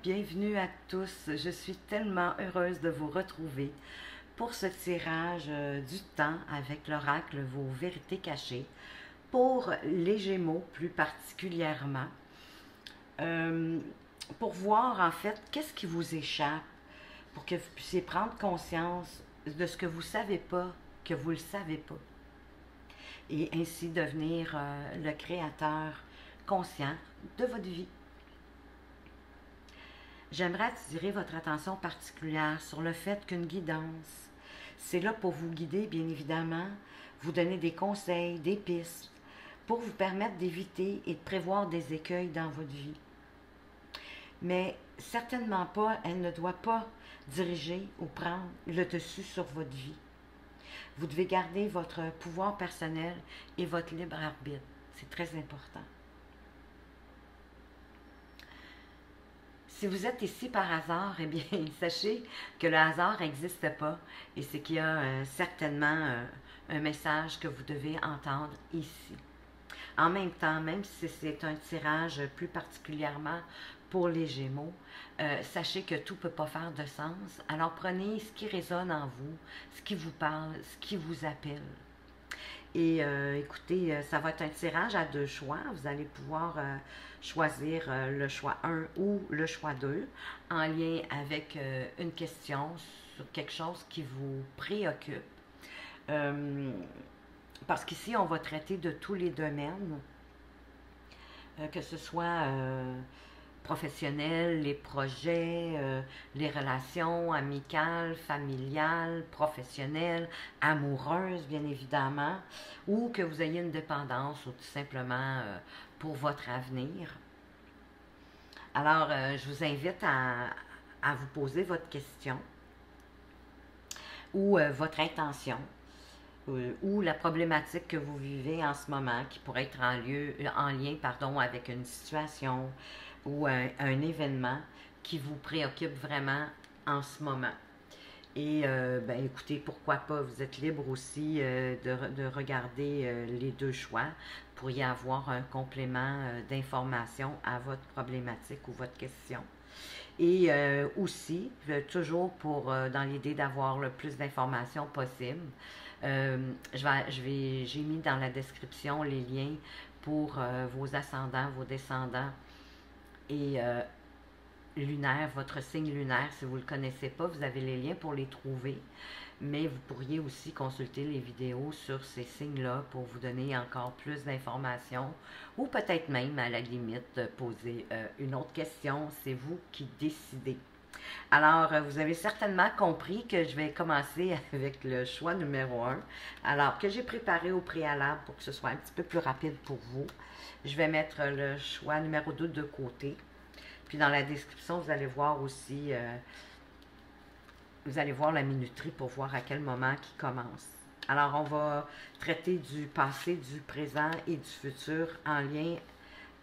bienvenue à tous. Je suis tellement heureuse de vous retrouver pour ce tirage du temps avec l'oracle Vos vérités cachées pour les Gémeaux plus particulièrement. Pour voir en fait qu'est-ce qui vous échappe, pour que vous puissiez prendre conscience de ce que vous ne savez pas, que vous ne le savez pas, et ainsi devenir le créateur conscient de votre vie. J'aimerais attirer votre attention particulière sur le fait qu'une guidance, c'est là pour vous guider, bien évidemment, vous donner des conseils, des pistes, pour vous permettre d'éviter et de prévoir des écueils dans votre vie. Mais certainement pas, elle ne doit pas diriger ou prendre le dessus sur votre vie. Vous devez garder votre pouvoir personnel et votre libre arbitre. C'est très important. Si vous êtes ici par hasard, eh bien, sachez que le hasard n'existe pas et c'est qu'il y a certainement un message que vous devez entendre ici. En même temps, même si c'est un tirage plus particulièrement pour les Gémeaux, sachez que tout ne peut pas faire de sens. Alors prenez ce qui résonne en vous, ce qui vous parle, ce qui vous appelle. Et écoutez, ça va être un tirage à deux choix. Vous allez pouvoir choisir le choix 1 ou le choix 2 en lien avec une question sur quelque chose qui vous préoccupe. Parce qu'ici, on va traiter de tous les domaines, que ce soit professionnel, les projets, les relations amicales, familiales, professionnelles, amoureuses, bien évidemment, ou que vous ayez une dépendance ou tout simplement pour votre avenir. Alors, je vous invite à vous poser votre question ou votre intention ou la problématique que vous vivez en ce moment qui pourrait être en lien avec une situation ou un événement qui vous préoccupe vraiment en ce moment. Et ben, écoutez, pourquoi pas, vous êtes libre aussi de regarder les deux choix pour y avoir un complément d'information à votre problématique ou votre question. Et aussi, toujours dans l'idée d'avoir le plus d'informations possible, j'ai mis dans la description les liens pour vos ascendants, vos descendants et lunaire, votre signe lunaire. Si vous ne le connaissez pas, vous avez les liens pour les trouver, mais vous pourriez aussi consulter les vidéos sur ces signes-là pour vous donner encore plus d'informations ou peut-être même, à la limite, poser une autre question. C'est vous qui décidez. Alors, vous avez certainement compris que je vais commencer avec le choix numéro 1, alors que j'ai préparé au préalable pour que ce soit un petit peu plus rapide pour vous. Je vais mettre le choix numéro 2 de côté. Puis dans la description, vous allez voir aussi, vous allez voir la minuterie pour voir à quel moment qui commence. Alors, on va traiter du passé, du présent et du futur en lien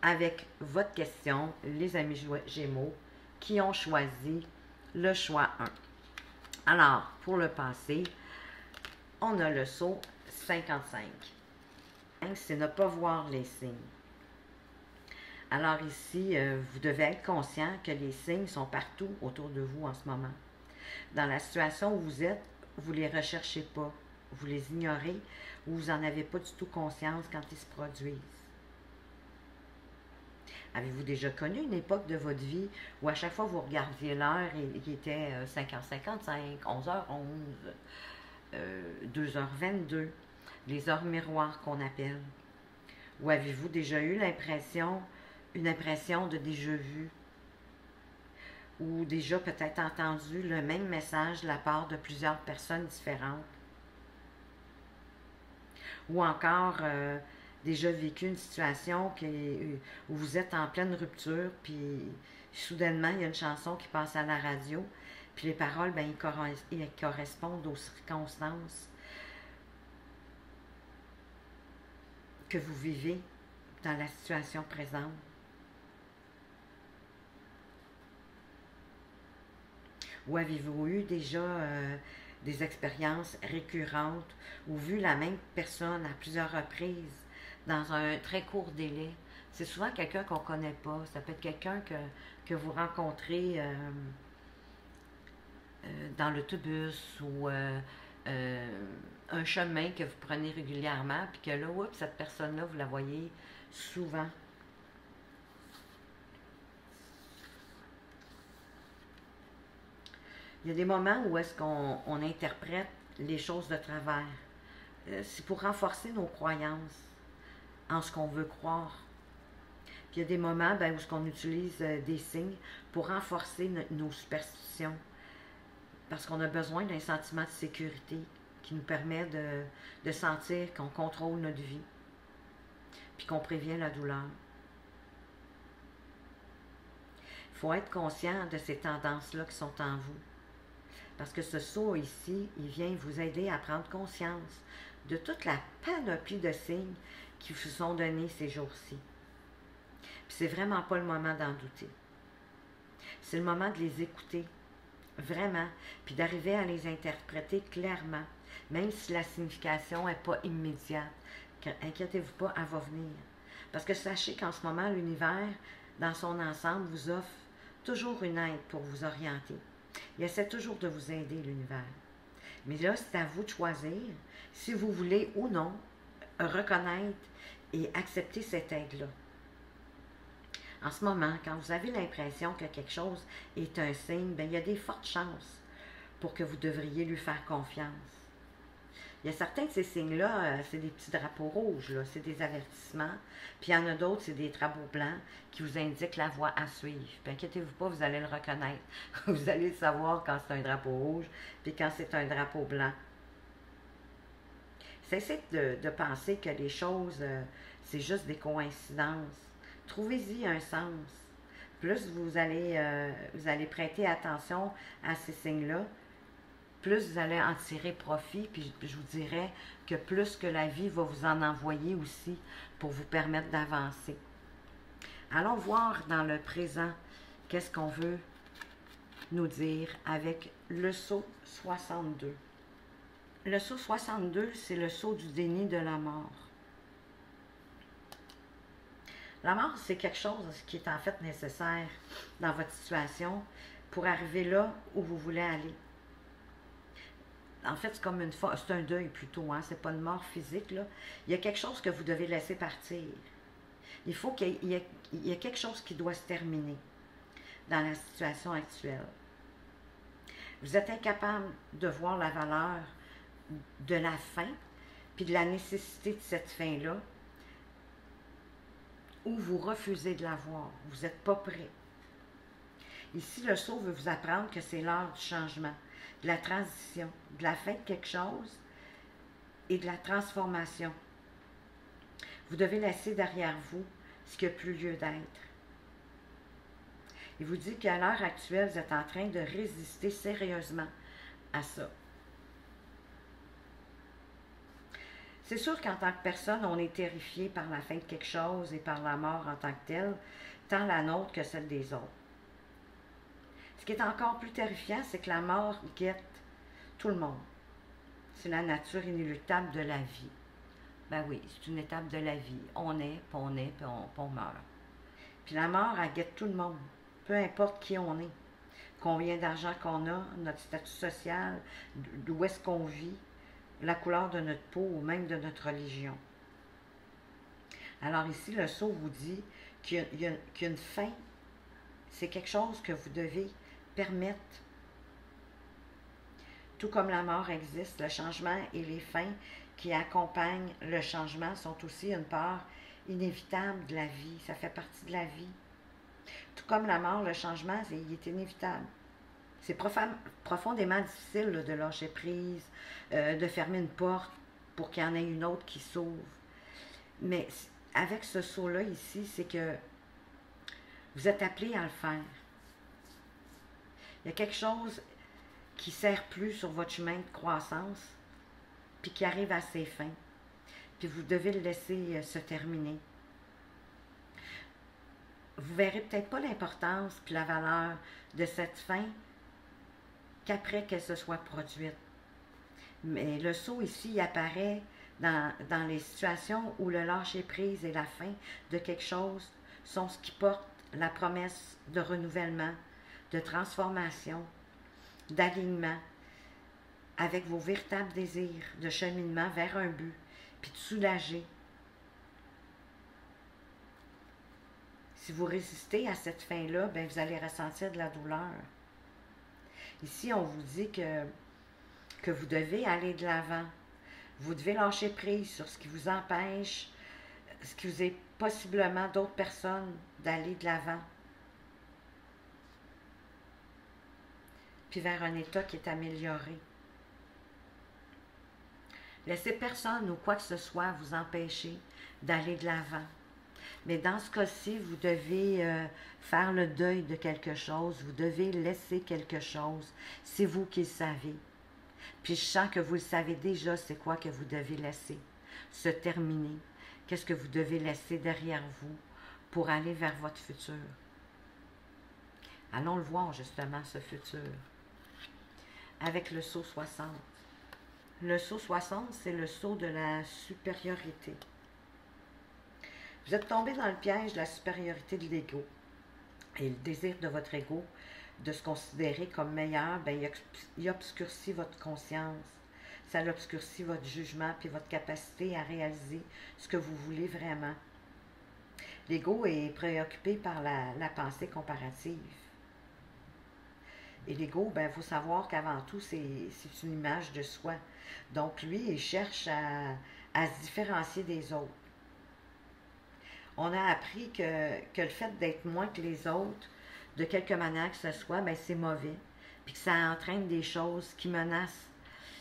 avec votre question, les amis Gémeaux, qui ont choisi le choix 1. Alors, pour le passé, on a le saut 55. C'est ne pas voir les signes. Alors ici, vous devez être conscient que les signes sont partout autour de vous en ce moment. Dans la situation où vous êtes, vous ne les recherchez pas, vous les ignorez ou vous n'en avez pas du tout conscience quand ils se produisent. Avez-vous déjà connu une époque de votre vie où à chaque fois vous regardiez l'heure et il était 5h55, 11h11, 2h22, les heures miroirs qu'on appelle? Ou avez-vous déjà eu une impression de déjà-vu, ou déjà peut-être entendu le même message de la part de plusieurs personnes différentes, ou encore déjà vécu une situation où vous êtes en pleine rupture, puis soudainement il y a une chanson qui passe à la radio, puis les paroles, ben, ils correspondent aux circonstances que vous vivez dans la situation présente. Ou avez-vous eu déjà des expériences récurrentes ou vu la même personne à plusieurs reprises dans un très court délai C'est souvent quelqu'un qu'on ne connaît pas. Ça peut être quelqu'un que vous rencontrez dans l'autobus ou un chemin que vous prenez régulièrement, puis que là, oups, cette personne-là, vous la voyez souvent. Il y a des moments où est-ce qu'on interprète les choses de travers. C'est pour renforcer nos croyances en ce qu'on veut croire. Puis il y a des moments où est-ce qu'on utilise des signes pour renforcer nos superstitions. Parce qu'on a besoin d'un sentiment de sécurité qui nous permet de sentir qu'on contrôle notre vie, puis qu'on prévient la douleur. Il faut être conscient de ces tendances-là qui sont en vous. Parce que ce saut ici, il vient vous aider à prendre conscience de toute la panoplie de signes qui vous sont donnés ces jours-ci. Puis c'est vraiment pas le moment d'en douter. C'est le moment de les écouter, vraiment, puis d'arriver à les interpréter clairement, même si la signification n'est pas immédiate. Inquiétez-vous pas, elle va venir. Parce que sachez qu'en ce moment, l'univers, dans son ensemble, vous offre toujours une aide pour vous orienter. Il essaie toujours de vous aider, l'univers. Mais là, c'est à vous de choisir si vous voulez ou non reconnaître et accepter cette aide-là. En ce moment, quand vous avez l'impression que quelque chose est un signe, il y a des fortes chances pour que vous devriez lui faire confiance. Il y a certains de ces signes-là, c'est des petits drapeaux rouges, c'est des avertissements. Puis il y en a d'autres, c'est des drapeaux blancs qui vous indiquent la voie à suivre. Puis inquiétez-vous pas, vous allez le reconnaître. Vous allez le savoir quand c'est un drapeau rouge, puis quand c'est un drapeau blanc. Cessez de penser que les choses, c'est juste des coïncidences. Trouvez-y un sens. Plus vous allez prêter attention à ces signes-là, plus vous allez en tirer profit, puis je vous dirais que plus que la vie va vous en envoyer aussi pour vous permettre d'avancer. Allons voir dans le présent qu'est-ce qu'on veut nous dire avec le saut 62. Le saut 62, c'est le saut du déni de la mort. La mort, c'est quelque chose qui est en fait nécessaire dans votre situation pour arriver là où vous voulez aller. En fait, c'est comme c'est un deuil plutôt, hein? C'est pas une mort physique, là. Il y a quelque chose que vous devez laisser partir. Il faut qu'il y ait quelque chose qui doit se terminer dans la situation actuelle. Vous êtes incapable de voir la valeur de la fin, puis de la nécessité de cette fin-là, ou vous refusez de la voir. Vous n'êtes pas prêt. Ici, le saut veut vous apprendre que c'est l'heure du changement, de la transition, de la fin de quelque chose et de la transformation. Vous devez laisser derrière vous ce qui n'a plus lieu d'être. Il vous dit qu'à l'heure actuelle, vous êtes en train de résister sérieusement à ça. C'est sûr qu'en tant que personne, on est terrifié par la fin de quelque chose et par la mort en tant que telle, tant la nôtre que celle des autres. Ce qui est encore plus terrifiant, c'est que la mort guette tout le monde. C'est la nature inéluctable de la vie. Ben oui, c'est une étape de la vie. On est, puis on meurt. Puis la mort, elle guette tout le monde, peu importe qui on est, combien d'argent qu'on a, notre statut social, d'où est-ce qu'on vit, la couleur de notre peau ou même de notre religion. Alors ici, le sceau vous dit qu'il y a une fin. C'est quelque chose que vous devez permettre. Tout comme la mort existe, le changement et les fins qui accompagnent le changement sont aussi une part inévitable de la vie. Ça fait partie de la vie. Tout comme la mort, le changement, il est inévitable. C'est profondément difficile là, de lâcher prise, de fermer une porte pour qu'il y en ait une autre qui s'ouvre. Mais avec ce saut-là ici, c'est que vous êtes appelé à le faire. Il y a quelque chose qui ne sert plus sur votre chemin de croissance, puis qui arrive à ses fins. Puis vous devez le laisser se terminer. Vous ne verrez peut-être pas l'importance puis la valeur de cette fin qu'après qu'elle se soit produite. Mais le saut ici, il apparaît dans les situations où le lâcher-prise et la fin de quelque chose sont ce qui porte la promesse de renouvellement, de transformation, d'alignement avec vos véritables désirs, de cheminement vers un but, puis de soulager. Si vous résistez à cette fin-là, bien, vous allez ressentir de la douleur. Ici, on vous dit que vous devez aller de l'avant. Vous devez lâcher prise sur ce qui vous empêche, ce qui vous est possiblement d'autres personnes d'aller de l'avant. Puis vers un état qui est amélioré. Laissez personne ou quoi que ce soit vous empêcher d'aller de l'avant. Mais dans ce cas-ci, vous devez faire le deuil de quelque chose, vous devez laisser quelque chose. C'est vous qui le savez. Puis je sens que vous le savez déjà, c'est quoi que vous devez laisser se terminer. Qu'est-ce que vous devez laisser derrière vous pour aller vers votre futur. Allons le voir justement, ce futur. Avec le saut 60. Le saut 60, c'est le saut de la supériorité. Vous êtes tombé dans le piège de la supériorité de l'ego. Et le désir de votre ego de se considérer comme meilleur, bien, il obscurcit votre conscience. Ça l'obscurcit votre jugement puis votre capacité à réaliser ce que vous voulez vraiment. L'ego est préoccupé par la pensée comparative. Et l'ego, il faut savoir qu'avant tout, c'est une image de soi. Donc, lui, il cherche à se différencier des autres. On a appris que le fait d'être moins que les autres, de quelque manière que ce soit, c'est mauvais. Puis que ça entraîne des choses qui menacent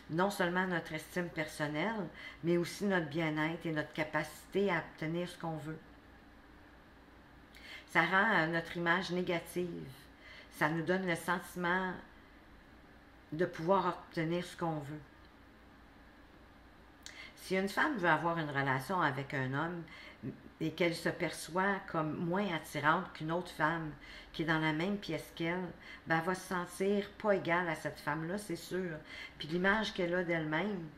non seulement notre estime personnelle, mais aussi notre bien-être et notre capacité à obtenir ce qu'on veut. Ça rend notre image négative. Ça nous donne le sentiment de pouvoir obtenir ce qu'on veut. Si une femme veut avoir une relation avec un homme et qu'elle se perçoit comme moins attirante qu'une autre femme qui est dans la même pièce qu'elle, elle va se sentir pas égale à cette femme-là, c'est sûr. Puis l'image qu'elle a d'elle-même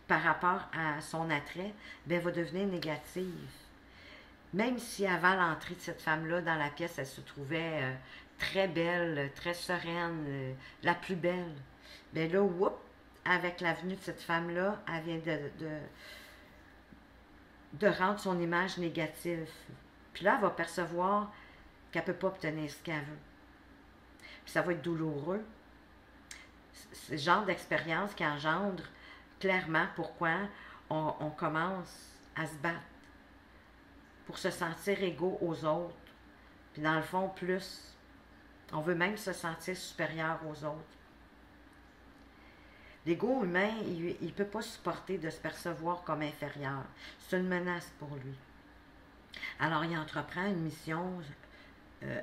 par rapport à son attrait, va devenir négative. Même si avant l'entrée de cette femme-là dans la pièce, elle se trouvait très belle, très sereine, la plus belle, bien là, whoop, avec la venue de cette femme-là, elle vient de rendre son image négative. Puis là, elle va percevoir qu'elle ne peut pas obtenir ce qu'elle veut. Puis ça va être douloureux. C'est le genre d'expérience qui engendre clairement pourquoi on commence à se battre pour se sentir égaux aux autres. Puis dans le fond, plus, on veut même se sentir supérieur aux autres. L'ego humain, il ne peut pas supporter de se percevoir comme inférieur. C'est une menace pour lui. Alors, il entreprend une mission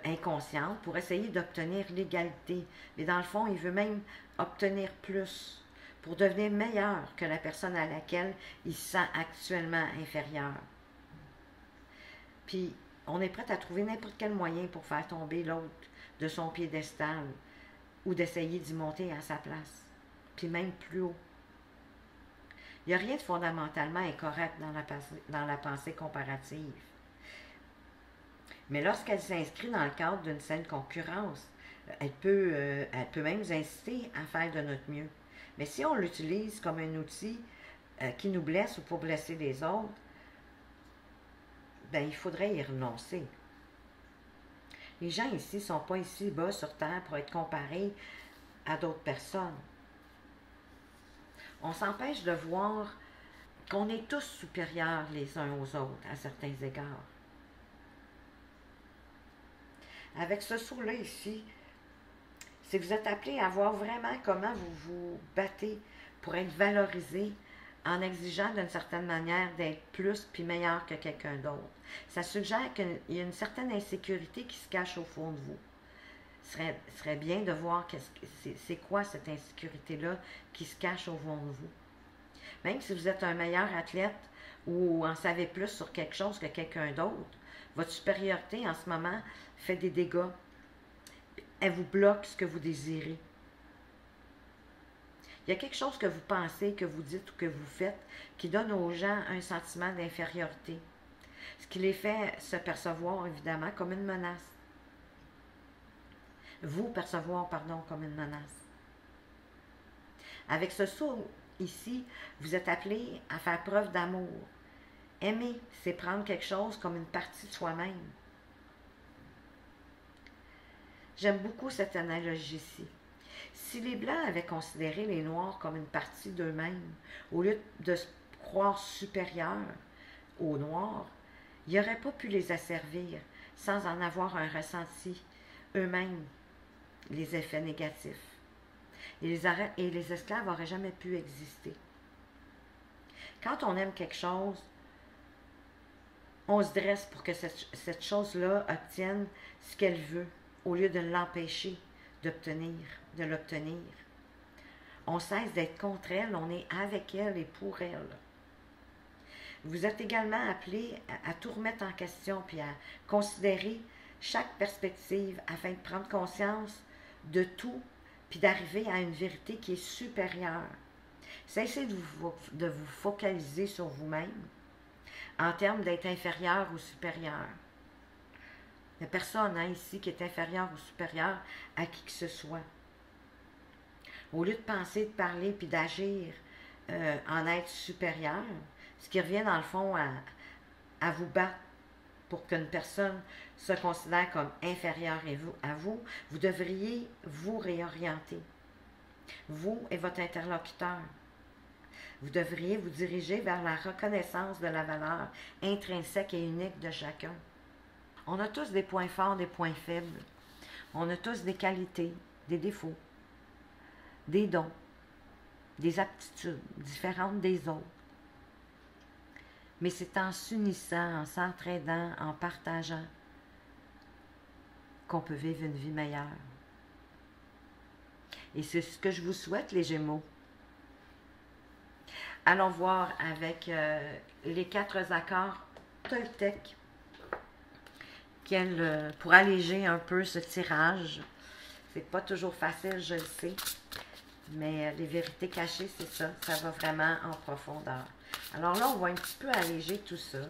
inconsciente pour essayer d'obtenir l'égalité. Mais dans le fond, il veut même obtenir plus pour devenir meilleur que la personne à laquelle il se sent actuellement inférieur. Puis, on est prêt à trouver n'importe quel moyen pour faire tomber l'autre de son piédestal ou d'essayer d'y monter à sa place. Puis même plus haut. Il n'y a rien de fondamentalement incorrect dans la pensée comparative. Mais lorsqu'elle s'inscrit dans le cadre d'une saine concurrence, elle peut même nous inciter à faire de notre mieux. Mais si on l'utilise comme un outil qui nous blesse ou pour blesser les autres, il faudrait y renoncer. Les gens ici ne sont pas ici bas sur Terre pour être comparés à d'autres personnes. On s'empêche de voir qu'on est tous supérieurs les uns aux autres à certains égards. Avec ce saut-là ici, si vous êtes appelé à voir vraiment comment vous vous battez pour être valorisé en exigeant d'une certaine manière d'être plus puis meilleur que quelqu'un d'autre. Ça suggère qu'il y a une certaine insécurité qui se cache au fond de vous. Ce serait bien de voir c'est quoi cette insécurité-là qui se cache au fond de vous. Même si vous êtes un meilleur athlète ou en savez plus sur quelque chose que quelqu'un d'autre, votre supériorité en ce moment fait des dégâts. Elle vous bloque ce que vous désirez. Il y a quelque chose que vous pensez, que vous dites ou que vous faites qui donne aux gens un sentiment d'infériorité. Ce qui les fait se percevoir, évidemment, comme une menace. Vous percevoir, pardon, comme une menace. Avec ce saut ici, vous êtes appelé à faire preuve d'amour. Aimer, c'est prendre quelque chose comme une partie de soi-même. J'aime beaucoup cette analogie-ci. Si les Blancs avaient considéré les Noirs comme une partie d'eux-mêmes, au lieu de se croire supérieurs aux Noirs, ils n'auraient pas pu les asservir sans en avoir un ressenti eux-mêmes, les effets négatifs. Et les esclaves n'auraient jamais pu exister. Quand on aime quelque chose, on se dresse pour que cette chose-là obtienne ce qu'elle veut, au lieu de l'empêcher de l'obtenir. On cesse d'être contre elle, on est avec elle et pour elle. Vous êtes également appelé à tout remettre en question, puis à considérer chaque perspective afin de prendre conscience de tout, puis d'arriver à une vérité qui est supérieure. Cessez de vous focaliser sur vous-même en termes d'être inférieur ou supérieur. Il n'y a personne ici qui est inférieur ou supérieur à qui que ce soit. Au lieu de penser, de parler puis d'agir en être supérieur, ce qui revient dans le fond à vous battre pour qu'une personne se considère comme inférieure à vous, vous devriez vous réorienter. Vous et votre interlocuteur. Vous devriez vous diriger vers la reconnaissance de la valeur intrinsèque et unique de chacun. On a tous des points forts, des points faibles. On a tous des qualités, des défauts, des dons, des aptitudes différentes des autres. Mais c'est en s'unissant, en s'entraidant, en partageant qu'on peut vivre une vie meilleure. Et c'est ce que je vous souhaite, les Gémeaux. Allons voir avec les 4 accords Toltec pour alléger un peu ce tirage. C'est pas toujours facile, je le sais, mais les vérités cachées, c'est ça. Ça va vraiment en profondeur. Alors là, on va un petit peu alléger tout ça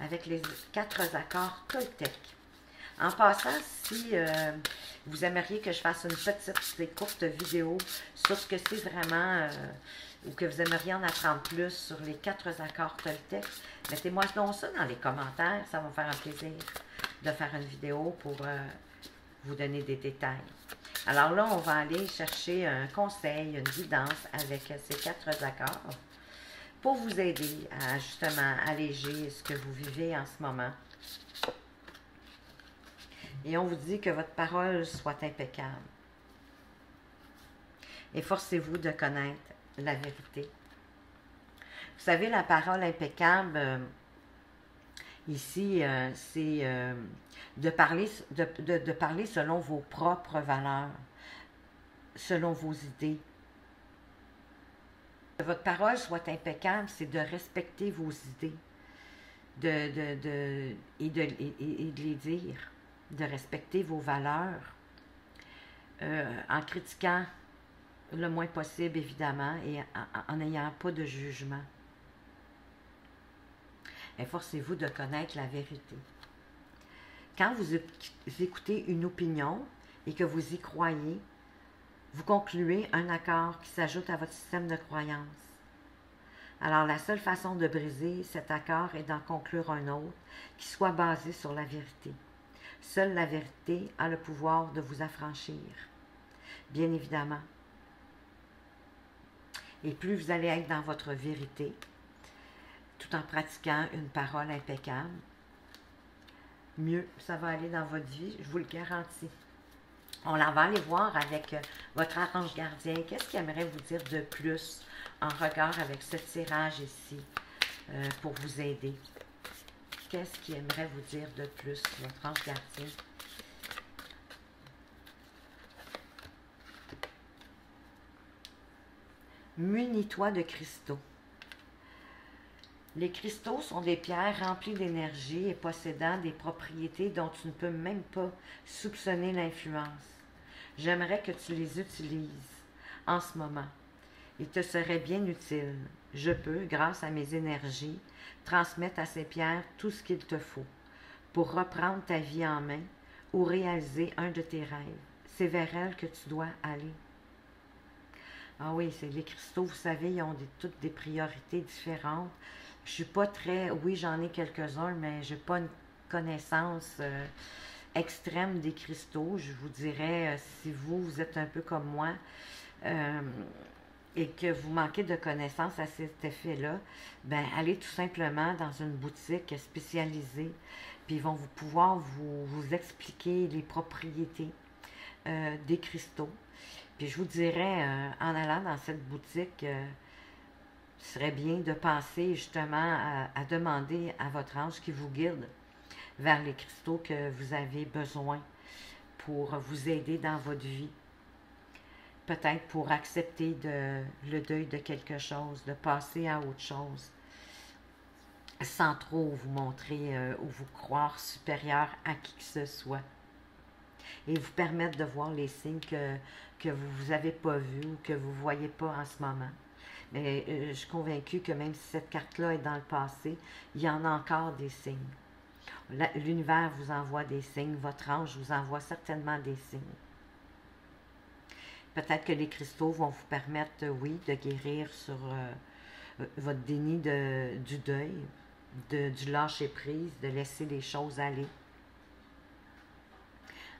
avec les 4 accords Toltec. En passant, si vous aimeriez que je fasse une petite et courte vidéo sur ce que c'est vraiment, ou que vous aimeriez en apprendre plus sur les 4 accords Toltec, mettez-moi donc ça dans les commentaires. Ça va me faire un plaisir de faire une vidéo pour vous donner des détails. Alors là, on va aller chercher un conseil, une guidance avec ces 4 accords pour vous aider à justement alléger ce que vous vivez en ce moment. Et on vous dit que votre parole soit impeccable. Et forcez-vous de connaître la vérité. Vous savez, la parole impeccable, ici, c'est de parler selon vos propres valeurs, selon vos idées. Que votre parole soit impeccable, c'est de respecter vos idées et de les dire, de respecter vos valeurs en critiquant le moins possible, évidemment, et en n'ayant pas de jugement. Efforcez-vous de connaître la vérité. Quand vous écoutez une opinion et que vous y croyez, vous concluez un accord qui s'ajoute à votre système de croyance. Alors, la seule façon de briser cet accord est d'en conclure un autre qui soit basé sur la vérité. Seule la vérité a le pouvoir de vous affranchir, bien évidemment. Et plus vous allez être dans votre vérité, tout en pratiquant une parole impeccable, mieux ça va aller dans votre vie, je vous le garantis. On va aller voir avec votre ange gardien, qu'est-ce qu'il aimerait vous dire de plus en regard avec ce tirage ici pour vous aider. Qu'est-ce qu'il aimerait vous dire de plus, votre ange gardien? Munis-toi de cristaux. Les cristaux sont des pierres remplies d'énergie et possédant des propriétés dont tu ne peux même pas soupçonner l'influence. J'aimerais que tu les utilises en ce moment Il te serait bien utile. Je peux, grâce à mes énergies, transmettre à ces pierres tout ce qu'il te faut pour reprendre ta vie en main ou réaliser un de tes rêves. C'est vers elles que tu dois aller. Ah oui, c'est les cristaux, vous savez, ils ont toutes des priorités différentes. Je suis pas très... Oui, j'en ai quelques-uns, mais j'ai pas une connaissance extrême des cristaux. Je vous dirais, si vous êtes un peu comme moi euh, et que vous manquez de connaissances à cet effet-là, ben allez tout simplement dans une boutique spécialisée, puis ils vont pouvoir vous expliquer les propriétés des cristaux. Puis je vous dirais, en allant dans cette boutique, ce serait bien de penser justement à demander à votre ange qui vous guide vers les cristaux que vous avez besoin pour vous aider dans votre vie. Peut-être pour accepter le deuil de quelque chose, de passer à autre chose, sans trop vous montrer ou vous croire supérieur à qui que ce soit. Et vous permettre de voir les signes que vous n'avez pas vus ou que vous ne voyez pas en ce moment. Mais je suis convaincue que même si cette carte-là est dans le passé, il y en a encore des signes. L'univers vous envoie des signes, votre ange vous envoie certainement des signes. Peut-être que les cristaux vont vous permettre, oui, de guérir sur votre déni du deuil, du lâcher-prise, de laisser les choses aller.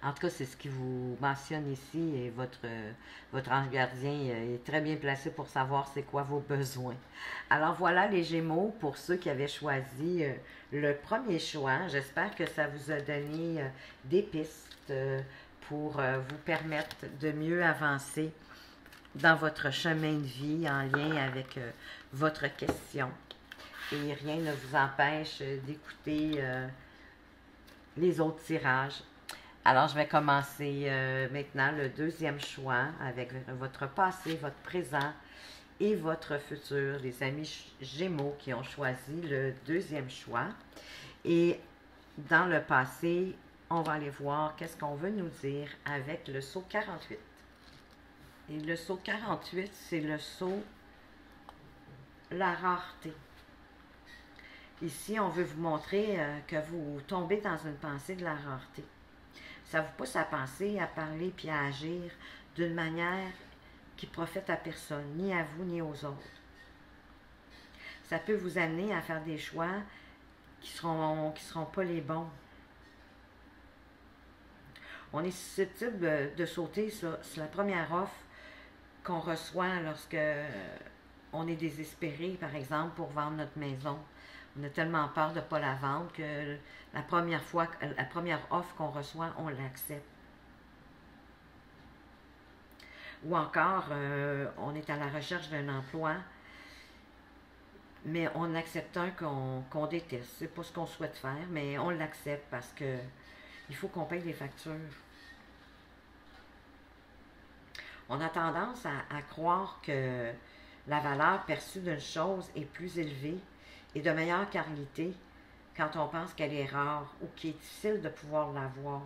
En tout cas, c'est ce qui vous mentionne ici et votre ange gardien est très bien placé pour savoir c'est quoi vos besoins. Alors voilà les Gémeaux, pour ceux qui avaient choisi le premier choix. J'espère que ça vous a donné des pistes pour vous permettre de mieux avancer dans votre chemin de vie en lien avec votre question. Et rien ne vous empêche d'écouter les autres tirages. Alors, je vais commencer maintenant le deuxième choix avec votre passé, votre présent et votre futur. Les amis Gémeaux qui ont choisi le deuxième choix. Et dans le passé, on va aller voir qu'est-ce qu'on veut nous dire avec le saut 48. Et le saut 48, c'est le saut la rareté. Ici, on veut vous montrer que vous tombez dans une pensée de la rareté. Ça vous pousse à penser, à parler puis à agir d'une manière qui profite à personne, ni à vous ni aux autres. Ça peut vous amener à faire des choix qui seront pas les bons. On est susceptible de sauter sur la première offre qu'on reçoit lorsque on est désespéré, par exemple, pour vendre notre maison. On a tellement peur de ne pas la vendre que la première offre qu'on reçoit, on l'accepte. Ou encore, on est à la recherche d'un emploi, mais on accepte un qu'on déteste. C'est pas ce qu'on souhaite faire, mais on l'accepte parce que il faut qu'on paye les factures. On a tendance à croire que la valeur perçue d'une chose est plus élevée et de meilleure qualité quand on pense qu'elle est rare ou qu'il est difficile de pouvoir l'avoir.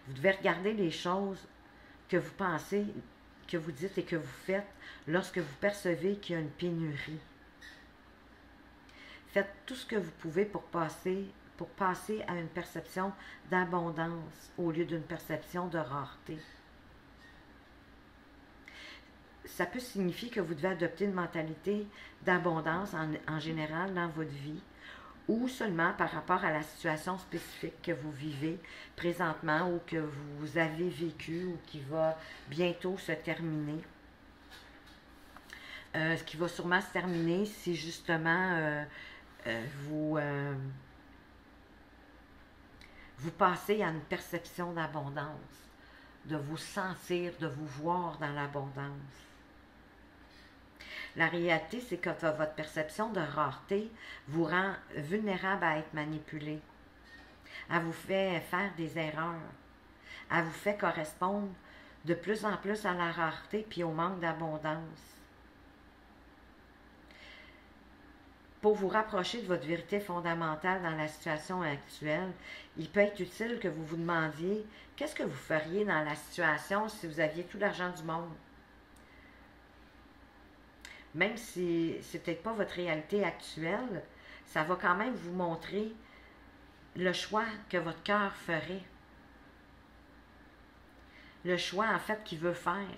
Vous devez regarder les choses que vous pensez, que vous dites et que vous faites lorsque vous percevez qu'il y a une pénurie. Faites tout ce que vous pouvez pour passer à une perception d'abondance au lieu d'une perception de rareté. Ça peut signifier que vous devez adopter une mentalité d'abondance en général dans votre vie ou seulement par rapport à la situation spécifique que vous vivez présentement ou que vous avez vécu ou qui va bientôt se terminer. Ce qui va sûrement se terminer si justement vous passez à une perception d'abondance, de vous sentir, de vous voir dans l'abondance. La réalité, c'est que votre perception de rareté vous rend vulnérable à être manipulé. Elle vous fait faire des erreurs. Elle vous fait correspondre de plus en plus à la rareté puis au manque d'abondance. pour vous rapprocher de votre vérité fondamentale dans la situation actuelle, il peut être utile que vous vous demandiez qu'est-ce que vous feriez dans la situation si vous aviez tout l'argent du monde. Même si ce n'est peut-être pas votre réalité actuelle, ça va quand même vous montrer le choix que votre cœur ferait. Le choix, en fait, qu'il veut faire.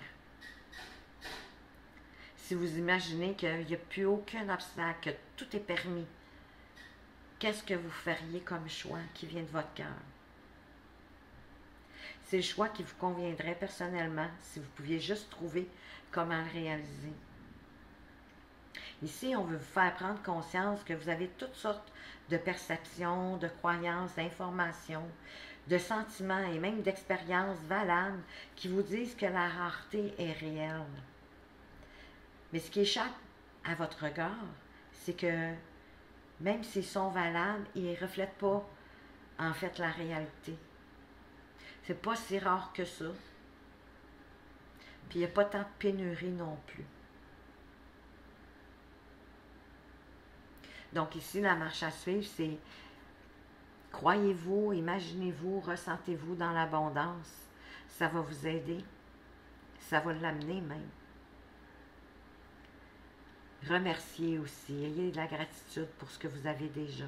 Si vous imaginez qu'il n'y a plus aucun obstacle, que tout est permis, qu'est-ce que vous feriez comme choix qui vient de votre cœur? C'est le choix qui vous conviendrait personnellement si vous pouviez juste trouver comment le réaliser. Ici, on veut vous faire prendre conscience que vous avez toutes sortes de perceptions, de croyances, d'informations, de sentiments et même d'expériences valables qui vous disent que la rareté est réelle. Mais ce qui échappe à votre regard, c'est que même s'ils sont valables, ils ne reflètent pas en fait la réalité. C'est pas si rare que ça. Puis il n'y a pas tant de pénurie non plus. Donc ici, la marche à suivre, c'est croyez-vous, imaginez-vous, ressentez-vous dans l'abondance. Ça va vous aider. Ça va l'amener même. Remerciez aussi. Ayez de la gratitude pour ce que vous avez déjà.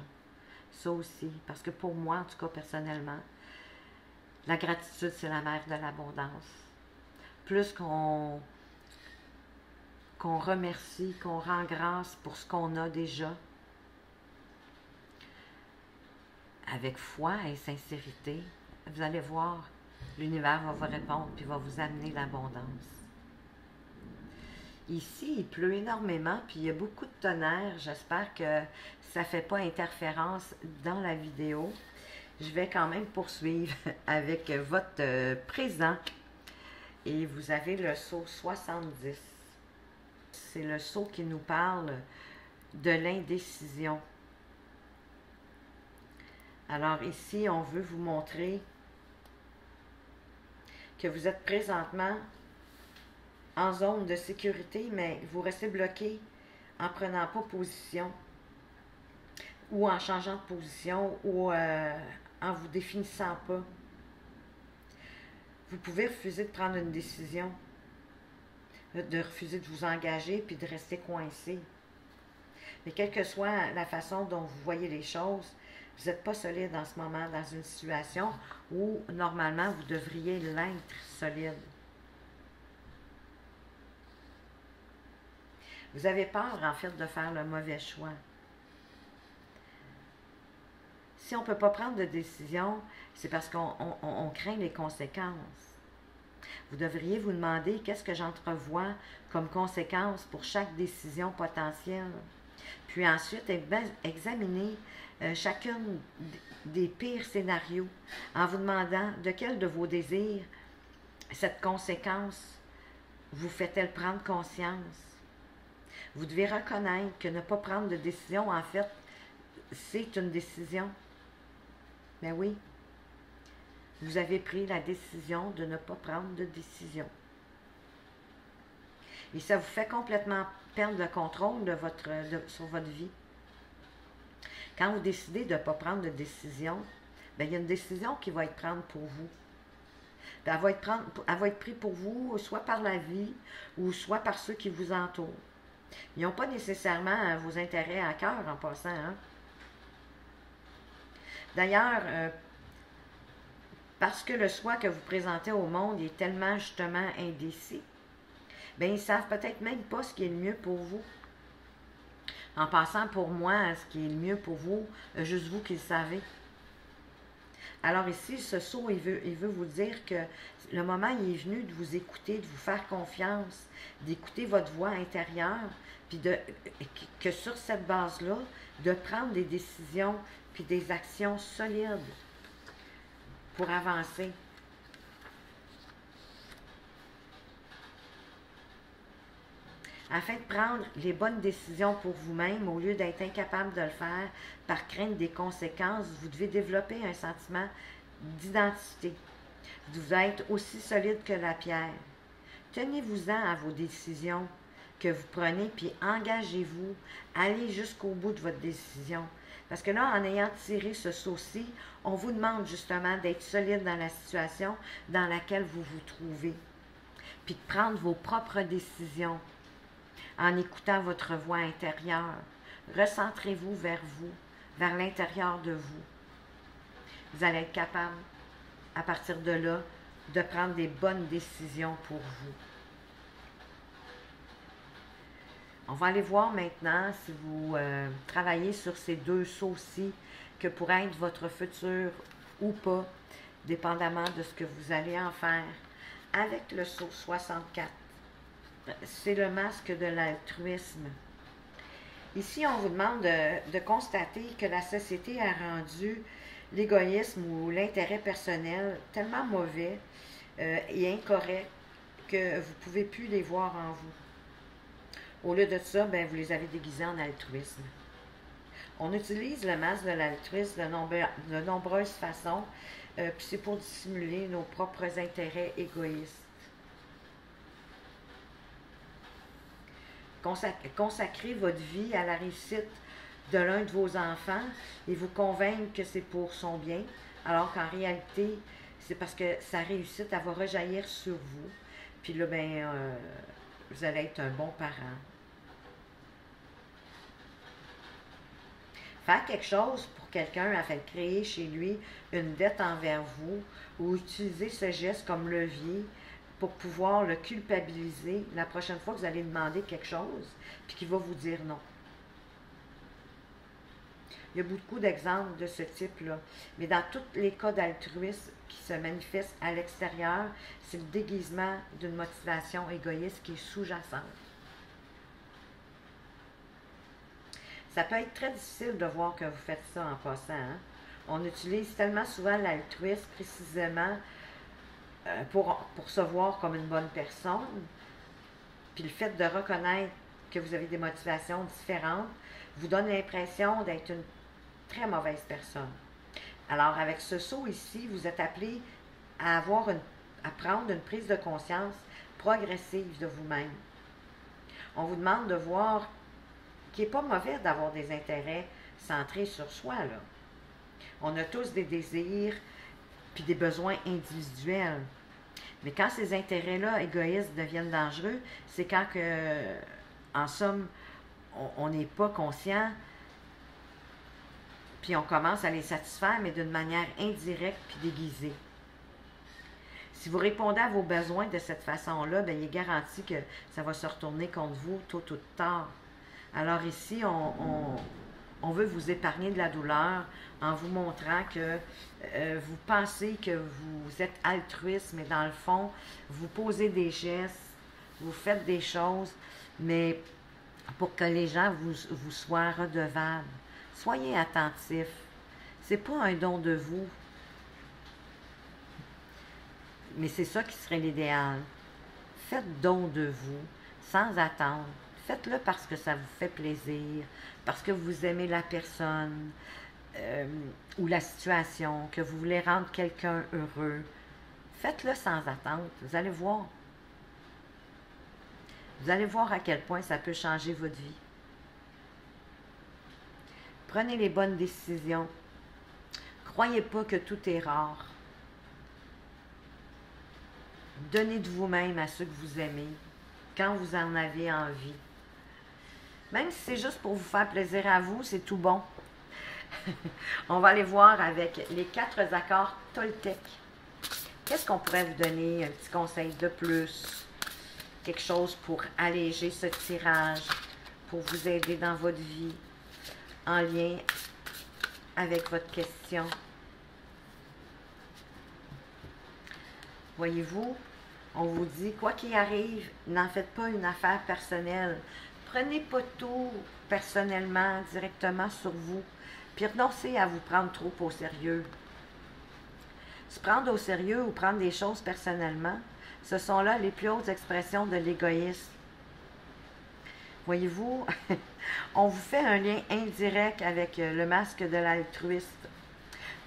Ça aussi. Parce que pour moi, en tout cas personnellement, la gratitude, c'est la mère de l'abondance. Plus qu'on remercie, qu'on rend grâce pour ce qu'on a déjà, avec foi et sincérité, vous allez voir, l'univers va vous répondre puis va vous amener l'abondance. Ici, il pleut énormément puis il y a beaucoup de tonnerre. J'espère que ça ne fait pas interférence dans la vidéo. Je vais quand même poursuivre avec votre présent. Et vous avez le sceau 70. C'est le sceau qui nous parle de l'indécision. Alors ici, on veut vous montrer que vous êtes présentement en zone de sécurité, mais vous restez bloqué en ne prenant pas position ou en changeant de position ou en vous définissant pas. Vous pouvez refuser de prendre une décision, de refuser de vous engager puis de rester coincé. Mais quelle que soit la façon dont vous voyez les choses, vous n'êtes pas solide en ce moment dans une situation où, normalement, vous devriez l'être solide. Vous avez peur, en fait, de faire le mauvais choix. Si on ne peut pas prendre de décision, c'est parce qu'on craint les conséquences. Vous devriez vous demander qu'est-ce que j'entrevois comme conséquence pour chaque décision potentielle. Puis ensuite, examiner chacune des pires scénarios en vous demandant de quel de vos désirs cette conséquence vous fait-elle prendre conscience. Vous devez reconnaître que ne pas prendre de décision, en fait, c'est une décision. Ben oui, vous avez pris la décision de ne pas prendre de décision. Et ça vous fait complètement perdre le contrôle sur votre vie. Quand vous décidez de ne pas prendre de décision, bien, il y a une décision qui va être prise pour vous. Bien, elle va être prise pour vous, soit par la vie, ou soit par ceux qui vous entourent. Ils n'ont pas nécessairement vos intérêts à cœur en passant. Hein? D'ailleurs, parce que le soi que vous présentez au monde est tellement justement indécis, bien, ils ne savent peut-être même pas ce qui est le mieux pour vous. En passant, pour moi, ce qui est le mieux pour vous, juste vous qui le savez. Alors ici, ce sceau, il veut vous dire que le moment il est venu de vous écouter, de vous faire confiance, d'écouter votre voix intérieure, puis que sur cette base-là, de prendre des décisions puis des actions solides pour avancer. Afin de prendre les bonnes décisions pour vous-même, au lieu d'être incapable de le faire par crainte des conséquences, vous devez développer un sentiment d'identité. Vous devez être aussi solide que la pierre. Tenez-vous-en à vos décisions. que vous prenez, puis engagez-vous, allez jusqu'au bout de votre décision. Parce que là, en ayant tiré ce saut-ci, on vous demande justement d'être solide dans la situation dans laquelle vous vous trouvez, puis de prendre vos propres décisions en écoutant votre voix intérieure. Recentrez-vous, vers l'intérieur de vous. Vous allez être capable, à partir de là, de prendre des bonnes décisions pour vous. On va aller voir maintenant si vous travaillez sur ces deux sauts-ci, que pourrait être votre futur ou pas, dépendamment de ce que vous allez en faire. Avec le saut 64, c'est le masque de l'altruisme. Ici, on vous demande de constater que la société a rendu l'égoïsme ou l'intérêt personnel tellement mauvais et incorrect que vous ne pouvez plus les voir en vous. Au lieu de ça, ben, vous les avez déguisés en altruisme. On utilise le masque de l'altruisme de nombreuses façons, puis c'est pour dissimuler nos propres intérêts égoïstes. Consacrez votre vie à la réussite de l'un de vos enfants et vous convaincre que c'est pour son bien, alors qu'en réalité, c'est parce que sa réussite, elle va rejaillir sur vous. Puis là, ben, vous allez être un bon parent. Faire quelque chose pour quelqu'un afin de créer chez lui une dette envers vous ou utiliser ce geste comme levier pour pouvoir le culpabiliser la prochaine fois que vous allez demander quelque chose puis qu'il va vous dire non. Il y a beaucoup d'exemples de ce type-là. Mais dans tous les cas d'altruisme qui se manifestent à l'extérieur, c'est le déguisement d'une motivation égoïste qui est sous-jacente. Ça peut être très difficile de voir que vous faites ça en passant. Hein? On utilise tellement souvent l'altruisme précisément pour se voir comme une bonne personne. Puis le fait de reconnaître que vous avez des motivations différentes vous donne l'impression d'être une très mauvaise personne. Alors, avec ce saut ici, vous êtes appelé à prendre une prise de conscience progressive de vous-même. On vous demande de voir qu'il n'est pas mauvais d'avoir des intérêts centrés sur soi, là. On a tous des désirs puis des besoins individuels. Mais quand ces intérêts-là égoïstes deviennent dangereux, c'est quand que, en somme, on n'est pas conscient, puis on commence à les satisfaire, mais d'une manière indirecte puis déguisée. Si vous répondez à vos besoins de cette façon-là, bien, il est garanti que ça va se retourner contre vous tôt ou tard. Alors ici, on veut vous épargner de la douleur en vous montrant que vous pensez que vous êtes altruiste, mais dans le fond, vous posez des gestes, vous faites des choses, mais pour que les gens vous soient redevables. Soyez attentifs. Ce n'est pas un don de vous, mais c'est ça qui serait l'idéal. Faites don de vous, sans attendre. Faites-le parce que ça vous fait plaisir, parce que vous aimez la personne ou la situation, que vous voulez rendre quelqu'un heureux. Faites-le sans attente. Vous allez voir. Vous allez voir à quel point ça peut changer votre vie. Prenez les bonnes décisions. Croyez pas que tout est rare. Donnez de vous-même à ceux que vous aimez, quand vous en avez envie. Même si c'est juste pour vous faire plaisir à vous, c'est tout bon. On va aller voir avec les 4 accords Toltec. Qu'est-ce qu'on pourrait vous donner? Un petit conseil de plus? Quelque chose pour alléger ce tirage, pour vous aider dans votre vie, en lien avec votre question. Voyez-vous, on vous dit, quoi qu'il arrive, n'en faites pas une affaire personnelle. Prenez pas tout personnellement, directement sur vous, puis renoncez à vous prendre trop au sérieux. Se prendre au sérieux ou prendre des choses personnellement, ce sont là les plus hautes expressions de l'égoïsme. Voyez-vous, on vous fait un lien indirect avec le masque de l'altruiste,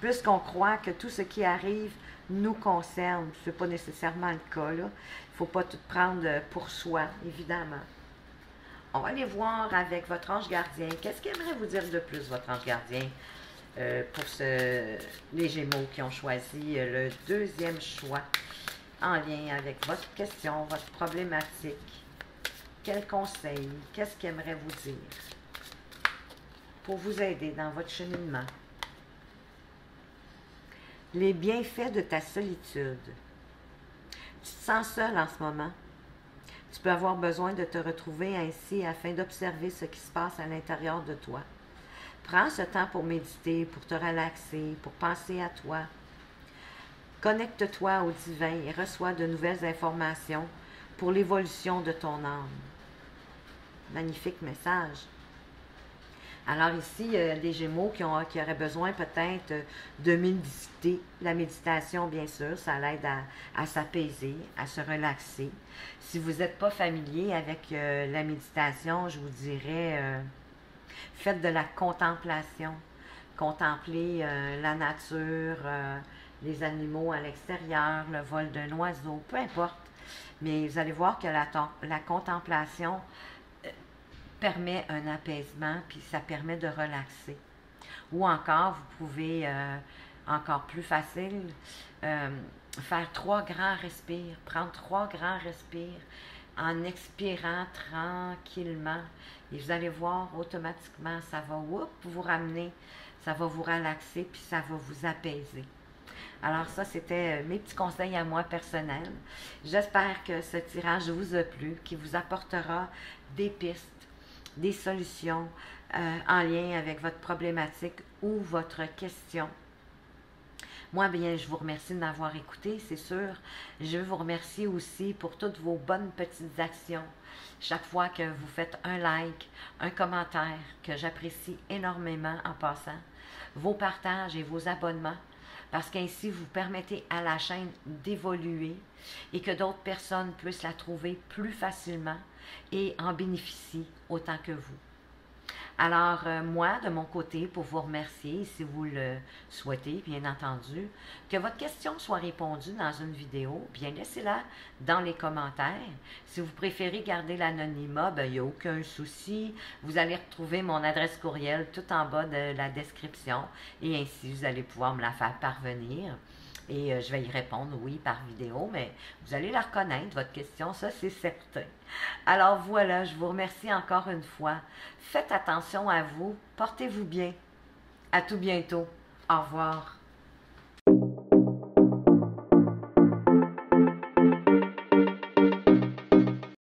puisqu'on croit que tout ce qui arrive nous concerne. Ce n'est pas nécessairement le cas, là. Il ne faut pas tout prendre pour soi, évidemment. On va aller voir avec votre ange gardien. Qu'est-ce qu'il aimerait vous dire de plus, votre ange gardien, pour les Gémeaux qui ont choisi le deuxième choix en lien avec votre question, votre problématique. Quel conseil, qu'est-ce qu'il aimerait vous dire pour vous aider dans votre cheminement? Les bienfaits de ta solitude. Tu te sens seul en ce moment. Tu peux avoir besoin de te retrouver ainsi afin d'observer ce qui se passe à l'intérieur de toi. Prends ce temps pour méditer, pour te relaxer, pour penser à toi. Connecte-toi au divin et reçois de nouvelles informations pour l'évolution de ton âme. Magnifique message. Alors ici, il y a des Gémeaux qui auraient besoin peut-être de méditer. La méditation, bien sûr, ça l'aide à s'apaiser, à se relaxer. Si vous n'êtes pas familier avec la méditation, je vous dirais, faites de la contemplation. Contemplez la nature, les animaux à l'extérieur, le vol d'un oiseau, peu importe. Mais vous allez voir que la contemplation permet un apaisement, puis ça permet de relaxer. Ou encore, vous pouvez, encore plus facile, faire 3 grands respires, prendre 3 grands respires en expirant tranquillement. Et vous allez voir, automatiquement, ça va vous ramener, ça va vous relaxer, puis ça va vous apaiser. Alors ça, c'était mes petits conseils à moi personnels. J'espère que ce tirage vous a plu, qu'il vous apportera des pistes, des solutions en lien avec votre problématique ou votre question. Moi, bien, je vous remercie de m'avoir écouté, c'est sûr. Je veux vous remercier aussi pour toutes vos bonnes petites actions. Chaque fois que vous faites un like, un commentaire, que j'apprécie énormément en passant, vos partages et vos abonnements, parce qu'ainsi vous permettez à la chaîne d'évoluer et que d'autres personnes puissent la trouver plus facilement et en bénéficient autant que vous. Alors, moi, de mon côté, pour vous remercier, si vous le souhaitez, bien entendu, que votre question soit répondue dans une vidéo, bien laissez-la dans les commentaires. Si vous préférez garder l'anonymat, ben, il n'y a aucun souci. Vous allez retrouver mon adresse courriel tout en bas de la description et ainsi, vous allez pouvoir me la faire parvenir. Et je vais y répondre, oui, par vidéo, mais vous allez la reconnaître, votre question, ça c'est certain. Alors voilà, je vous remercie encore une fois. Faites attention à vous, portez-vous bien. À tout bientôt. Au revoir.